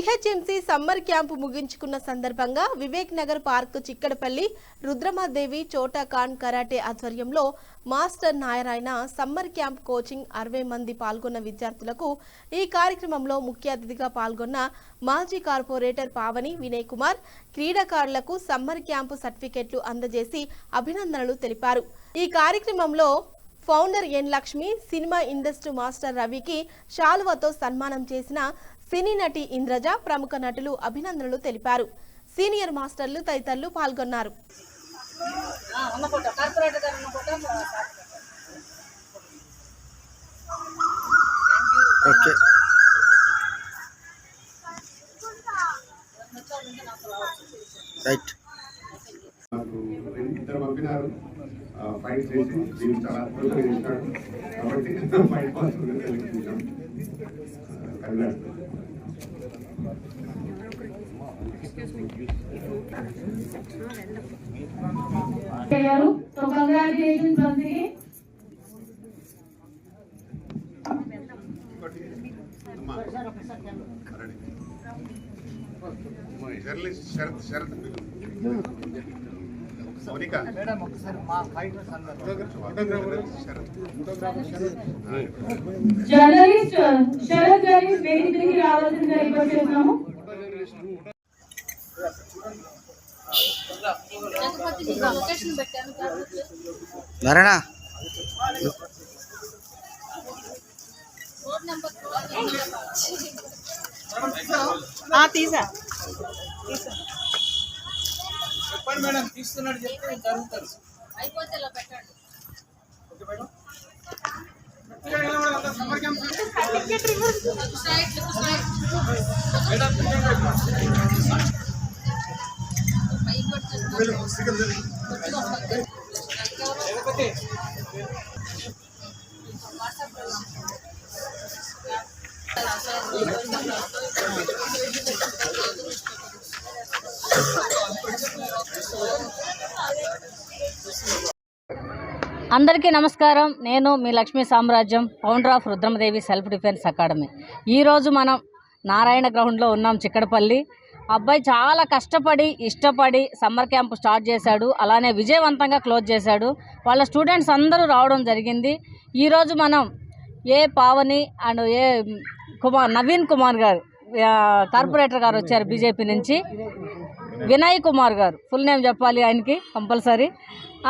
GHMC summer camp ముగించుకున్న సందర్భంగా Vivek Nagar park Chikkadpally Rudramadevi చోటా Khan karate ఆధ్వర్యంలో master Narayana summer camp coaching 60 మంది పాల్గొన్న విద్యార్థులకు ఈ కార్యక్రమంలో ముఖ్య అతిథిగా పాల్గొన్న మాజీ కార్పొరేటర్ పావని వినయ్ కుమార్ క్రీడాకారులకు సమ్మర్ క్యాంపు సర్టిఫికెట్లు అందజేసి అభినందనలు తెలిపారు। ఈ కార్యక్రమంలో ఫౌండర్ ఎన్ లక్ష్మి, సినిమా ఇండస్ట్రీ మాస్టర్ రవికి శాలువాతో సన్మానం చేసిన సినీ నటి ఇంద్రజ, ప్రముఖ నటులు అభినందనలు తెలిపారు। సీనియర్ మాస్టర్లు తదితరులు పాల్గొన్నారు। ఫైట్ చేసి దీన్ని చాలా అద్భుతంగా చేసినాడు కాబట్టి fight pass journalist Sharath Mounika madam ఒకసారి మా ఫైట్ జర్నలిస్ట్ శరత్ గారి వేదికకి రావాల్సిందిగా రిక్వెస్ట్ చేస్తున్నాము। నారాయణ తీసా చెప్పండి మేడం, తీస్తున్నాడు చెప్తే జరుగుతారు। అయిపోతే ఇలా పెట్టండి। ఓకే మేడం, అందరికీ నమస్కారం। నేను మీ లక్ష్మీ సామ్రాజ్యం, founder of Rudramadevi self defence academy. ఈరోజు మనం నారాయణ గ్రౌండ్లో ఉన్నాం, చిక్కడపల్లి। అబ్బాయి చాలా కష్టపడి ఇష్టపడి సమ్మర్ క్యాంప్ స్టార్ట్ చేశాడు, అలానే విజయవంతంగా క్లోజ్ చేశాడు। వాళ్ళ స్టూడెంట్స్ అందరూ రావడం జరిగింది। ఈరోజు మనం ఏ పావని అండ్ ఏ నవీన్ కుమార్ గారు కార్పొరేటర్ గారు వచ్చారు బీజేపీ నుంచి, వినయ్ కుమార్ గారు ఫుల్ నేమ్ చెప్పాలి ఆయనకి కంపల్సరీ।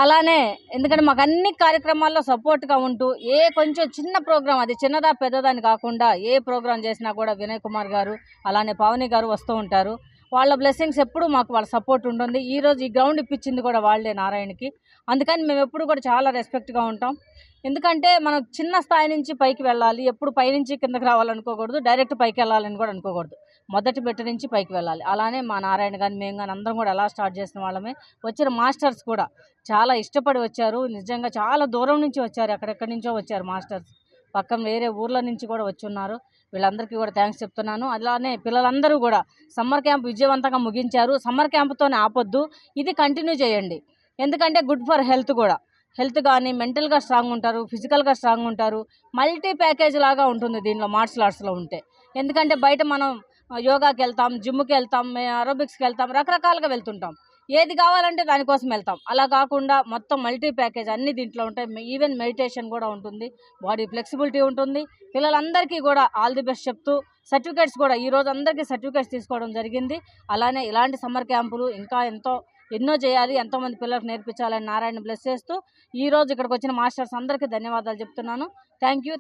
అలానే ఎందుకంటే మాకు అన్ని కార్యక్రమాల్లో సపోర్ట్గా ఉంటూ ఏ కొంచెం చిన్న ప్రోగ్రాం, అది చిన్నదా పెద్దదా అని కాకుండా ఏ ప్రోగ్రాం చేసినా కూడా వినయ్ కుమార్ గారు అలానే పావని గారు వస్తూ ఉంటారు। వాళ్ళ బ్లెస్సింగ్స్ ఎప్పుడు మాకు వాళ్ళ సపోర్ట్ ఉంటుంది। ఈరోజు ఈ గ్రౌండ్ ఇప్పించింది కూడా వాళ్ళే నారాయణకి, అందుకని మేము ఎప్పుడు కూడా చాలా రెస్పెక్ట్గా ఉంటాం। ఎందుకంటే మనం చిన్న స్థాయి నుంచి పైకి వెళ్ళాలి, ఎప్పుడు పైనుంచి కిందకి రావాలనుకోకూడదు, డైరెక్ట్ పైకి వెళ్ళాలని కూడా అనుకోకూడదు, మొదటి మెట్టు నుంచి పైకి వెళ్ళాలి। అలానే మా నారాయణ కానీ మేము కానీ అందరం కూడా ఎలా స్టార్ట్ చేసిన వాళ్ళమే। వచ్చిన మాస్టర్స్ కూడా చాలా ఇష్టపడి వచ్చారు, నిజంగా చాలా దూరం నుంచి వచ్చారు, ఎక్కడెక్కడి నుంచో వచ్చారు మాస్టర్స్, పక్కన వేరే ఊర్ల నుంచి కూడా వచ్చి ఉన్నారు। వీళ్ళందరికీ కూడా థ్యాంక్స్ చెప్తున్నాను। అలానే పిల్లలందరూ కూడా సమ్మర్ క్యాంప్ విజయవంతంగా ముగించారు। సమ్మర్ క్యాంప్తోనే ఆపొద్దు, ఇది కంటిన్యూ చేయండి, ఎందుకంటే గుడ్ ఫర్ హెల్త్ కూడా, హెల్త్ కానీ మెంటల్గా స్ట్రాంగ్ ఉంటారు, ఫిజికల్గా స్ట్రాంగ్ ఉంటారు, మల్టీ ప్యాకేజ్ లాగా ఉంటుంది దీనిలో మార్షల్ ఆర్ట్స్లో ఉంటే। ఎందుకంటే బయట మనం యోగాకి వెళ్తాం, జిమ్కి వెళ్తాం, అరోబిక్స్కి వెళ్తాం, రకరకాలుగా వెళ్తుంటాం, ఏది కావాలంటే దానికోసం వెళ్తాం, అలా కాకుండా మొత్తం మల్టీ ప్యాకేజ్ అన్ని దీంట్లో ఉంటాయి। ఈవెన్ మెడిటేషన్ కూడా ఉంటుంది, బాడీ ఫ్లెక్సిబిలిటీ ఉంటుంది। పిల్లలందరికీ కూడా ఆల్ ది బెస్ట్ చెప్తూ సర్టిఫికేట్స్ కూడా ఈరోజు అందరికీ సర్టిఫికేట్స్ తీసుకోవడం జరిగింది। అలానే ఇలాంటి సమ్మర్ క్యాంపులు ఇంకా ఎన్నో చేయాలి, ఎంతోమంది పిల్లలకు నేర్పించాలని నారాయణ బ్లెస్ చేస్తూ ఈరోజు ఇక్కడికి వచ్చిన మాస్టర్స్ అందరికీ ధన్యవాదాలు చెప్తున్నాను। Thank you.